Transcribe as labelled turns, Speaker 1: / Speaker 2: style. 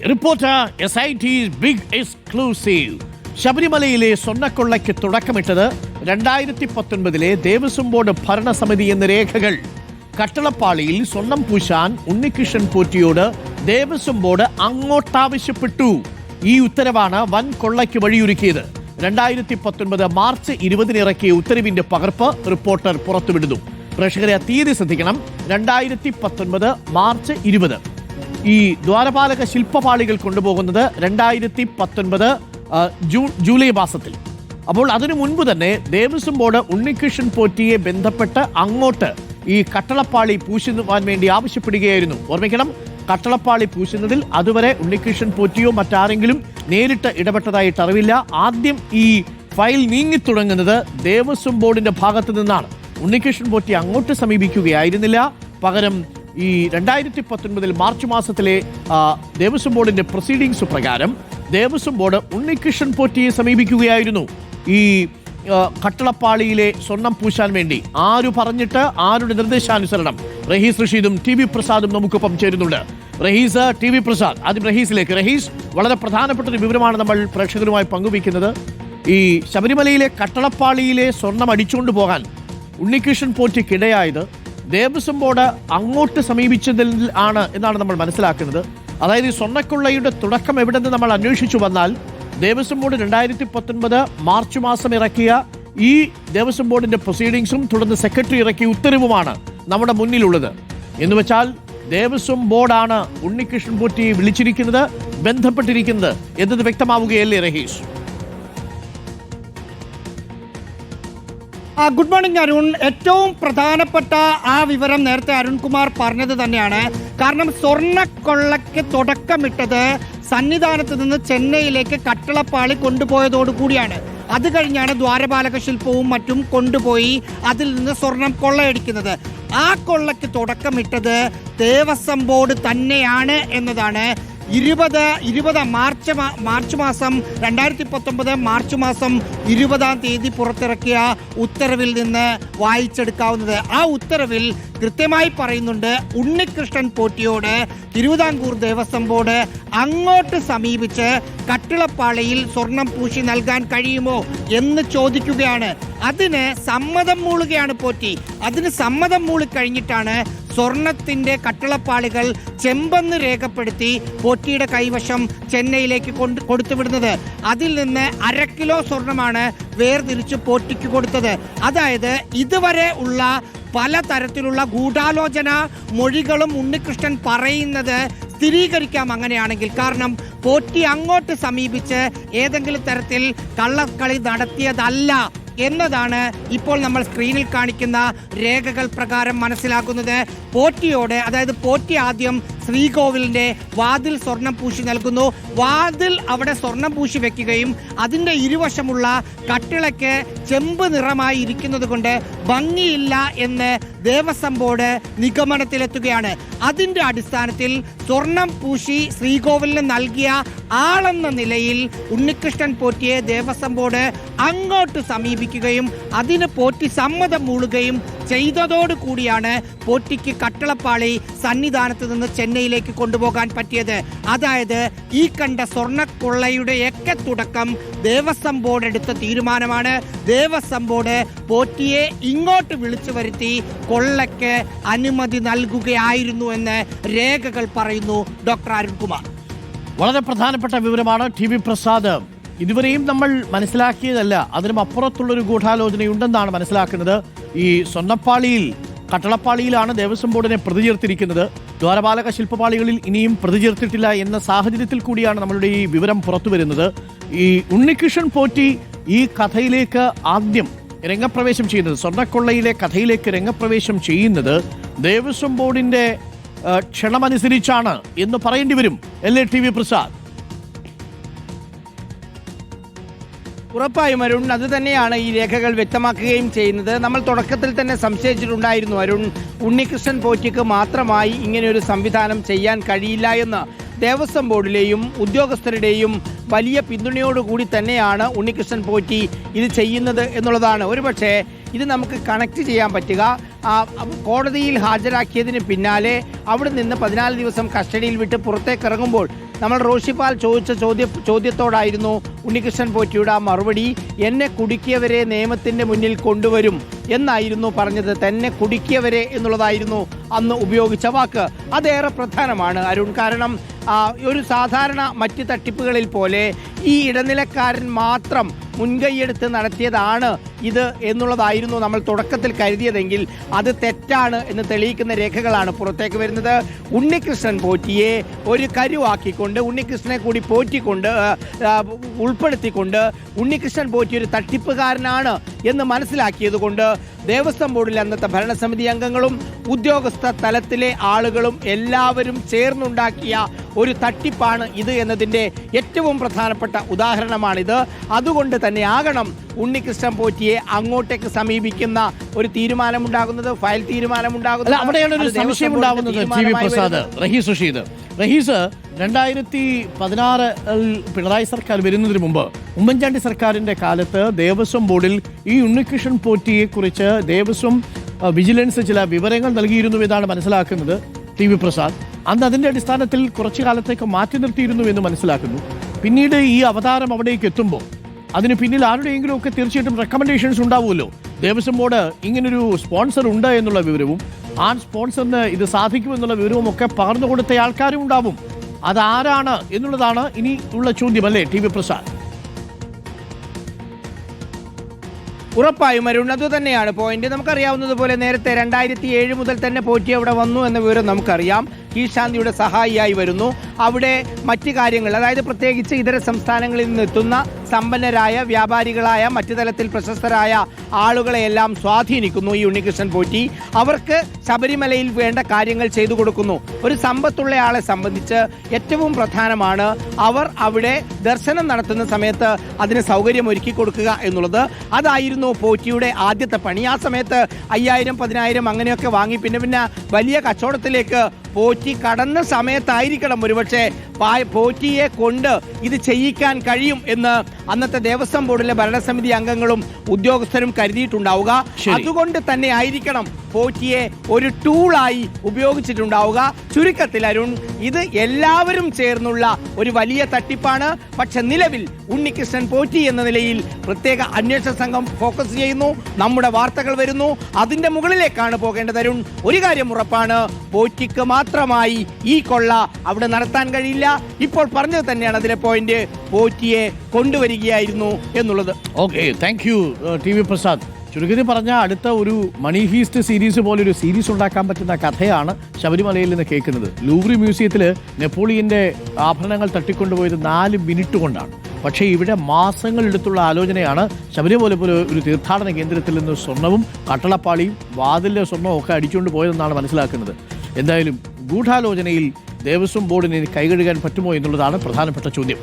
Speaker 1: Reporter SIT's big exclusive. ശബരിമലയിലെ സ്വർണ്ണക്കൊള്ളയ്ക്ക് തുടക്കമിട്ടത് 2019 Devaswom board ഭരണസമിതി എന്ന രേഖകൾ. കട്ടളപ്പാളിയിൽ സ്വർണം പൂശാൻ ഉണ്ണികൃഷ്ണൻ പോറ്റിയോട് ദേവസ്വം ബോർഡ് അങ്ങോട്ടാവശ്യപ്പെട്ടു. ഈ ഉത്തരവാണ് വൻ കൊള്ളയ്ക്ക് വഴിയൊരുക്കിയത്. 2019 മാർച്ച് 20 ഇറക്കിയ ഉത്തരവിന്റെ പകർപ്പ് റിപ്പോർട്ടർ പുറത്തുവിടുന്നു. പ്രേക്ഷകരെ തീയതി ശ്രദ്ധിക്കണം. 2019 മാർച്ച് 20. ഈ ദ്വാരപാലക ശില്പപാളികൾ കൊണ്ടുപോകുന്നത് 2019 ജൂലൈ മാസത്തിൽ. അപ്പോൾ അതിനു മുൻപ് തന്നെ ദേവസ്വം ബോർഡ് ഉണ്ണികൃഷ്ണൻ പോറ്റിയെ ബന്ധപ്പെട്ട് അങ്ങോട്ട് ഈ കട്ടളപ്പാളി പൂശുവാൻ വേണ്ടി ആവശ്യപ്പെടുകയായിരുന്നു. ഓർമ്മിക്കണം, കട്ടളപ്പാളി പൂശുന്നതിൽ അതുവരെ ഉണ്ണികൃഷ്ണൻ പോറ്റിയോ മറ്റാരെങ്കിലും നേരിട്ട് ഇടപെട്ടതായിട്ട് അറിവില്ല. ആദ്യം ഈ ഫയൽ നീങ്ങിത്തുടങ്ങുന്നത് ദേവസ്വം ബോർഡിന്റെ ഭാഗത്തു നിന്നാണ്. ഉണ്ണികൃഷ്ണൻ പോറ്റി അങ്ങോട്ട് സമീപിക്കുകയായിരുന്നില്ല. പകരം ഈ 2019 മാർച്ച് മാസത്തിലെ ദേവസ്വം ബോർഡിന്റെ പ്രൊസീഡിങ്സ് പ്രകാരം ദേവസ്വം ബോർഡ് ഉണ്ണികൃഷ്ണൻ പോറ്റിയെ സമീപിക്കുകയായിരുന്നു. ഈ കട്ടളപ്പാളിയിലെ സ്വർണം പൂശാൻ വേണ്ടി ആരു പറഞ്ഞിട്ട്, ആരുടെ നിർദ്ദേശാനുസരണം? റഹീസ് റഷീദും TV പ്രസാദും നമുക്കൊപ്പം ചേരുന്നുണ്ട്. റഹീസ്, TV പ്രസാദ്, ആദ്യം റഹീസിലേക്ക്. റഹീസ്, വളരെ പ്രധാനപ്പെട്ട ഒരു വിവരമാണ് നമ്മൾ പ്രേക്ഷകരുമായി പങ്കുവയ്ക്കുന്നത്. ഈ ശബരിമലയിലെ കട്ടളപ്പാളിയിലെ സ്വർണം അടിച്ചുകൊണ്ട് പോകാൻ ഉണ്ണികൃഷ്ണൻ പോറ്റിക്കിടയായത് ദേവസ്വം ബോർഡ് അങ്ങോട്ട് സമീപിച്ചതിൽ ആണ് എന്നാണ് നമ്മൾ മനസ്സിലാക്കുന്നത്. അതായത് ഈ സ്വർണ്ണക്കൊള്ളയുടെ തുടക്കം എവിടെന്ന് നമ്മൾ അന്വേഷിച്ചു വന്നാൽ ദേവസ്വം ബോർഡ് 2019 മാർച്ച് മാസം ഇറക്കിയ ഈ ദേവസ്വം ബോർഡിന്റെ പ്രൊസീഡിങ്സും തുടർന്ന് സെക്രട്ടറി ഇറക്കിയ ഉത്തരവുമാണ് നമ്മുടെ മുന്നിലുള്ളത്. എന്നുവെച്ചാൽ ദേവസ്വം ബോർഡാണ് ഉണ്ണികൃഷ്ണൻ പോറ്റിയെ വിളിച്ചിരിക്കുന്നത്, ബന്ധപ്പെട്ടിരിക്കുന്നത് എന്നത് വ്യക്തമാവുകയല്ലേ റഹീഷ്?
Speaker 2: Good morning Arun. ഏറ്റവും പ്രധാനപ്പെട്ട ആ വിവരം നേരത്തെ അരുൺകുമാർ പറഞ്ഞത് തന്നെയാണ്. കാരണം സ്വർണ്ണക്കൊള്ളയ്ക്ക് തുടക്കമിട്ടത് സന്നിധാനത്ത് നിന്ന് ചെന്നൈയിലേക്ക് കട്ടളപ്പാളി കൊണ്ടുപോയതോടുകൂടിയാണ്. അത് കഴിഞ്ഞാണ് ദ്വാരപാലക ശില്പവും മറ്റും കൊണ്ടുപോയി അതിൽ നിന്ന് സ്വർണം കൊള്ളയടിക്കുന്നത്. ആ കൊള്ളയ്ക്ക് തുടക്കമിട്ടത് ദേവസ്വം ബോർഡ് തന്നെയാണ് എന്നതാണ് 20 മാർച്ച് മാസം 2019 മാർച്ച് മാസം 20-ാം തീയതി പുറത്തിറക്കിയ ഉത്തരവിൽ നിന്ന് വായിച്ചെടുക്കാവുന്നത്. ആ ഉത്തരവിൽ കൃത്യമായി പറയുന്നുണ്ട്, ഉണ്ണികൃഷ്ണൻ പോറ്റിയോട് തിരുവിതാംകൂർ ദേവസ്വം ബോർഡ് അങ്ങോട്ട് സമീപിച്ച് കട്ടിളപ്പാളയിൽ സ്വർണം പൂശി നൽകാൻ കഴിയുമോ എന്ന് ചോദിക്കുകയാണ്. അതിന് സമ്മതം മൂളുകയാണ് പോറ്റി. അതിന് സമ്മതം മൂളിക്കഴിഞ്ഞിട്ടാണ് സ്വർണത്തിന്റെ കട്ടിളപ്പാളികൾ ചെമ്പെന്ന് രേഖപ്പെടുത്തി പോറ്റിയുടെ കൈവശം ചെന്നൈയിലേക്ക് കൊടുത്തുവിടുന്നത്. അതിൽ നിന്ന് 1/2 കിലോ സ്വർണമാണ് വേർതിരിച്ച് പോറ്റിക്ക് കൊടുത്തത്. അതായത് ഇതുവരെ ഉള്ള പലതരത്തിലുള്ള ഗൂഢാലോചന മൊഴികളും ഉണ്ണികൃഷ്ണൻ പറയുന്നത് സ്ഥിരീകരിക്കാം അങ്ങനെയാണെങ്കിൽ. കാരണം പോറ്റി അങ്ങോട്ട് സമീപിച്ച് ഏതെങ്കിലും തരത്തിൽ കള്ളക്കളി നടത്തിയതല്ല എന്നതാണ് ഇപ്പോൾ നമ്മൾ സ്ക്രീനിൽ കാണിക്കുന്ന രേഖകൾ പ്രകാരം മനസ്സിലാക്കുന്നത്. പോറ്റിയോട്, അതായത് പോറ്റി ആദ്യം ശ്രീകോവിലിന്റെ വാതിൽ സ്വർണം പൂശി നൽകുന്നു. വാതിൽ അവിടെ സ്വർണം പൂശി വെക്കുകയും അതിൻ്റെ ഇരുവശമുള്ള കട്ടിളയ്ക്ക് ചെമ്പ് നിറമായി ഇരിക്കുന്നത് കൊണ്ട് ഭംഗിയില്ല എന്ന് ദേവസ്വം ബോർഡ് നിഗമനത്തിലെത്തുകയാണ്. അതിൻ്റെ അടിസ്ഥാനത്തിൽ സ്വർണം പൂശി ശ്രീകോവിലിന് നൽകിയ ആളെന്ന നിലയിൽ ഉണ്ണികൃഷ്ണൻ പോറ്റിയെ ദേവസ്വം ബോർഡ് അങ്ങോട്ട് സമീപിക്കുകയും അതിന് പോറ്റി സമ്മതം മൂളുകയും ചെയ്തതോടു കൂടിയാണ് പോറ്റിക്ക് കട്ടളപ്പാളി സന്നിധാനത്ത് നിന്ന് ചെന്നൈയിലേക്ക് കൊണ്ടുപോകാൻ പറ്റിയത്. അതായത് ഈ കണ്ട സ്വർണ്ണക്കൊള്ളയുടെ ഒക്കെ തുടക്കം ദേവസ്വം ബോർഡ് എടുത്ത തീരുമാനമാണ്. ദേവസ്വം ബോർഡ് പോറ്റിയെ ഇങ്ങോട്ട് വിളിച്ചു വരുത്തി കൊള്ളയ്ക്ക് അനുമതി നൽകുകയായിരുന്നു എന്ന് രേഖകൾ പറയുന്നു. ഡോക്ടർ അരുൺകുമാർ,
Speaker 1: വളരെ പ്രധാനപ്പെട്ട വിവരമാണ് TV പ്രസാദ്. ഇതുവരെയും നമ്മൾ മനസ്സിലാക്കിയതല്ല, അതിനും അപ്പുറത്തുള്ളൊരു ഗൂഢാലോചനയുണ്ടെന്നാണ് മനസ്സിലാക്കുന്നത്. ഈ സ്വർണ്ണപ്പാളിയിൽ, കട്ടളപ്പാളിയിലാണ് ദേവസ്വം ബോർഡിനെ പ്രതി ചേർത്തിരിക്കുന്നത്. ദ്വാരപാലക ശില്പപാളികളിൽ ഇനിയും പ്രതി ചേർത്തിട്ടില്ല എന്ന സാഹചര്യത്തിൽ കൂടിയാണ് നമ്മളുടെ ഈ വിവരം പുറത്തു വരുന്നത്. ഈ ഉണ്ണികൃഷ്ണൻ പോറ്റി ഈ കഥയിലേക്ക് ആദ്യം രംഗപ്രവേശം ചെയ്യുന്നത്, സ്വർണ്ണക്കൊള്ളയിലെ കഥയിലേക്ക് രംഗപ്രവേശം ചെയ്യുന്നത് ദേവസ്വം ബോർഡിന്റെ ക്ഷണമനുസരിച്ചാണ് എന്ന് പറയേണ്ടി വരും അല്ലേ TV പ്രസാദ്?
Speaker 3: ഉറപ്പായും അരുൺ, അത് തന്നെയാണ് ഈ രേഖകൾ വ്യക്തമാക്കുകയും ചെയ്യുന്നത്. നമ്മൾ തുടക്കത്തിൽ തന്നെ സംശയിച്ചിട്ടുണ്ടായിരുന്നു അരുൺ, ഉണ്ണികൃഷ്ണൻ പോറ്റിക്ക് മാത്രമായി ഇങ്ങനെയൊരു സംവിധാനം ചെയ്യാൻ കഴിയില്ല എന്ന്. ദേവസ്വം ബോർഡിലെയും ഉദ്യോഗസ്ഥരുടെയും വലിയ പിന്തുണയോടുകൂടി തന്നെയാണ് ഉണ്ണികൃഷ്ണൻ പോറ്റി ഇത് ചെയ്യുന്നത് എന്നുള്ളതാണ്. ഒരുപക്ഷെ ഇത് നമുക്ക് കണക്ട് ചെയ്യാൻ പറ്റുക കോടതിയിൽ ഹാജരാക്കിയതിന് പിന്നാലെ അവിടെ നിന്ന് 14 ദിവസം കസ്റ്റഡിയിൽ വിട്ട് പുറത്തേക്ക് ഇറങ്ങുമ്പോൾ നമ്മൾ റോഷിപ്പാൽ ചോദിച്ച ചോദ്യത്തോടായിരുന്നു ഉണ്ണികൃഷ്ണൻ പോറ്റിയുടെ ആ മറുപടി. എന്നെ കുടുക്കിയവരെ നിയമത്തിൻ്റെ മുന്നിൽ കൊണ്ടുവരും എന്നായിരുന്നു പറഞ്ഞത്. തന്നെ കുടുക്കിയവരെ എന്നുള്ളതായിരുന്നു അന്ന് ഉപയോഗിച്ച വാക്ക്. അതേറെ പ്രധാനമാണ് അരുൺ. കാരണം ഒരു സാധാരണ മറ്റ് തട്ടിപ്പുകളിൽ പോലെ ഈ ഇടനിലക്കാരൻ മാത്രം മുൻകൈയെടുത്ത് നടത്തിയതാണ് ഇത് എന്നുള്ളതായിരുന്നു നമ്മൾ തുടക്കത്തിൽ കരുതിയതെങ്കിൽ അത് തെറ്റാണ് എന്ന് തെളിയിക്കുന്ന രേഖകളാണ് പുറത്തേക്ക് വരുന്നത്. ഉണ്ണികൃഷ്ണൻ പോറ്റിയെ ഒരു കരുവാക്കിക്കൊണ്ട്, ഉണ്ണികൃഷ്ണനെ കൂടി പോറ്റിക്കൊണ്ട് ഉൾപ്പെടുത്തിക്കൊണ്ട് ഉണ്ണികൃഷ്ണൻ പോറ്റി ഒരു തട്ടിപ്പുകാരനാണ് എന്ന് മനസ്സിലാക്കിയത് കൊണ്ട് ദേവസ്വം ബോർഡിലെ അന്നത്തെ ഭരണസമിതി അംഗങ്ങളും ഉദ്യോഗസ്ഥ തലത്തിലെ ആളുകളും എല്ലാവരും ചേർന്നുണ്ടാക്കിയ ഒരു തട്ടിപ്പാണ് ഇത് എന്നതിൻ്റെ ഏറ്റവും പ്രധാനപ്പെട്ട ഉദാഹരണമാണിത്. അതുകൊണ്ട് തന്നെ ആകണം ഉണ്ണികൃഷ്ണൻ പോറ്റിയെ അങ്ങോട്ടേക്ക് സമീപിക്കുന്ന ഒരു തീരുമാനമുണ്ടാകുന്നത്, ഫയൽ തീരുമാനമുണ്ടാകുന്നത്.
Speaker 1: അവിടെയാണ് ഒരു സംശയം ഉണ്ടാകുന്നത്. ടി.വി. പ്രസാദ്, റഹീസ് റഷീദ്. റഹീസ്, 2016 പിണറായി സർക്കാർ വരുന്നതിന് മുമ്പ് ഉമ്മൻചാണ്ടി സർക്കാരിന്റെ കാലത്ത് ദേവസ്വം ബോർഡിൽ ഈ ഉണ്ണികൃഷ്ണൻ പോറ്റിയെ കുറിച്ച് ദേവസ്വം വിജിലൻസ് ചില വിവരങ്ങൾ നൽകിയിരുന്നു എന്നാണ് മനസ്സിലാക്കുന്നത്. ടി.വി. പ്രസാദ്, അന്ന് അതിന്റെ അടിസ്ഥാനത്തിൽ കുറച്ചു കാലത്തേക്ക് മാറ്റി നിർത്തിയിരുന്നു എന്ന് മനസ്സിലാക്കുന്നു. പിന്നീട് ഈ അവതാരം അവിടേക്ക് എത്തുമ്പോൾ അതിന് പിന്നിൽ ആരുടെയെങ്കിലും ഒക്കെ തീർച്ചയായിട്ടും റെക്കമെൻഡേഷൻസ് ഉണ്ടാവുമല്ലോ. ദേവസ്വം ബോർഡ് ഇങ്ങനൊരു സ്പോൺസർ ഉണ്ട് എന്നുള്ള വിവരവും ആ സ്പോൺസറിന് ഇത് സാധിക്കുമെന്നുള്ള വിവരവും ഒക്കെ പകർന്നു കൊടുത്ത ആൾക്കാരും ഉണ്ടാവും. അതാരാണ് എന്നുള്ളതാണ് ഇനി ഉള്ള ചോദ്യം, അല്ലേ ടി.വി. പ്രസാദ്?
Speaker 3: ഉറപ്പായും അരുൺ, അതുതന്നെയാണ് പോയിന്റ്. നമുക്കറിയാവുന്നതുപോലെ നേരത്തെ 2007 മുതൽ തന്നെ പോറ്റി അവിടെ വന്നു എന്ന വിവരം നമുക്കറിയാം. കീഴ്ശാന്തിയുടെ സഹായിയായി വരുന്നു. അവിടെ മറ്റ് കാര്യങ്ങൾ, അതായത് പ്രത്യേകിച്ച് ഇതര സംസ്ഥാനങ്ങളിൽ നിന്നെത്തുന്ന സമ്പന്നരായ വ്യാപാരികളായ മറ്റു തലത്തിൽ പ്രശസ്തരായ ആളുകളെയെല്ലാം സ്വാധീനിക്കുന്നു ഈ ഉണ്ണികൃഷ്ണൻ പോറ്റി. അവർക്ക് ശബരിമലയിൽ വേണ്ട കാര്യങ്ങൾ ചെയ്തു കൊടുക്കുന്നു. ഒരു സമ്പത്തുള്ള ആളെ സംബന്ധിച്ച് ഏറ്റവും പ്രധാനമാണ് അവർ അവിടെ ദർശനം നടത്തുന്ന സമയത്ത് അതിന് സൗകര്യം ഒരുക്കി കൊടുക്കുക എന്നുള്ളത്. അതായിരുന്നു പോറ്റിയുടെ ആദ്യത്തെ പണി. ആ സമയത്ത് 5000, 10000 അങ്ങനെയൊക്കെ വാങ്ങി പിന്നെ വലിയ കച്ചവടത്തിലേക്ക് പോറ്റി കടന്ന സമയത്തായിരിക്കണം ഒരുപക്ഷെ പോറ്റിയെ കൊണ്ട് ഇത് ചെയ്യിക്കാൻ കഴിയും എന്ന് അന്നത്തെ ദേവസ്വം ബോർഡിലെ ഭരണസമിതി അംഗങ്ങളും ഉദ്യോഗസ്ഥരും കരുതിയിട്ടുണ്ടാവുക. അതുകൊണ്ട് തന്നെ ആയിരിക്കണം പോറ്റിയെ ഒരു ടൂളായി ഉപയോഗിച്ചിട്ടുണ്ടാവുക. ചുരുക്കത്തിൽ അരുൺ, ഇത് എല്ലാവരും ചേർന്നുള്ള ഒരു വലിയ തട്ടിപ്പാണ്. പക്ഷെ നിലവിൽ ഉണ്ണികൃഷ്ണൻ പോറ്റി എന്ന നിലയിൽ പ്രത്യേക അന്വേഷണ സംഘം ഫോക്കസ് ചെയ്യുന്നു. നമ്മുടെ വാർത്തകൾ വരുന്നു. അതിന്റെ മുകളിലേക്കാണ് പോകേണ്ടത് അരുൺ. ഒരു കാര്യം ഉറപ്പാണ്, പോറ്റിക്ക് മാത്രമായി ഈ കൊള്ള അവിടെ നടത്താൻ കഴിയില്ല. ഇപ്പോൾ പറഞ്ഞത് തന്നെയാണ് അതിലെ പോയിന്റ്. പോറ്റിയെ കൊണ്ടുവരികയായിരുന്നു എന്നുള്ളത്.
Speaker 1: Okay, thank you TV. Prasad. ചുരുക്കത്തിൽ പറഞ്ഞാൽ അടുത്ത ഒരു മണി ഹീസ്റ്റ് സീരീസ് പോലെ ഒരു സീരീസ് ഉണ്ടാക്കാൻ പറ്റുന്ന കഥയാണ് ശബരിമലയിൽ നിന്ന് കേൾക്കുന്നത്. ലൂവ്രി മ്യൂസിയത്തിൽ നെപ്പോളിയന്റെ ആഭരണങ്ങൾ തട്ടിക്കൊണ്ടുപോയത് 4 മിനിറ്റ് കൊണ്ടാണ്. പക്ഷേ ഇവിടെ മാസങ്ങളെടുത്തുള്ള ആലോചനയാണ്. ശബരിമല പോലെ ഒരു തീർത്ഥാടന കേന്ദ്രത്തിൽ നിന്ന് സ്വർണവും കട്ടളപ്പാളിയും വാതിലിലെ സ്വർണവും ഒക്കെ അടിച്ചുകൊണ്ട് പോയതെന്നാണ് മനസ്സിലാക്കുന്നത്. എന്തായാലും ഗൂഢാലോചനയിൽ ദേവസ്വം ബോർഡിന് കൈകഴുകാൻ പറ്റുമോ എന്നുള്ളതാണ് പ്രധാനപ്പെട്ട ചോദ്യം.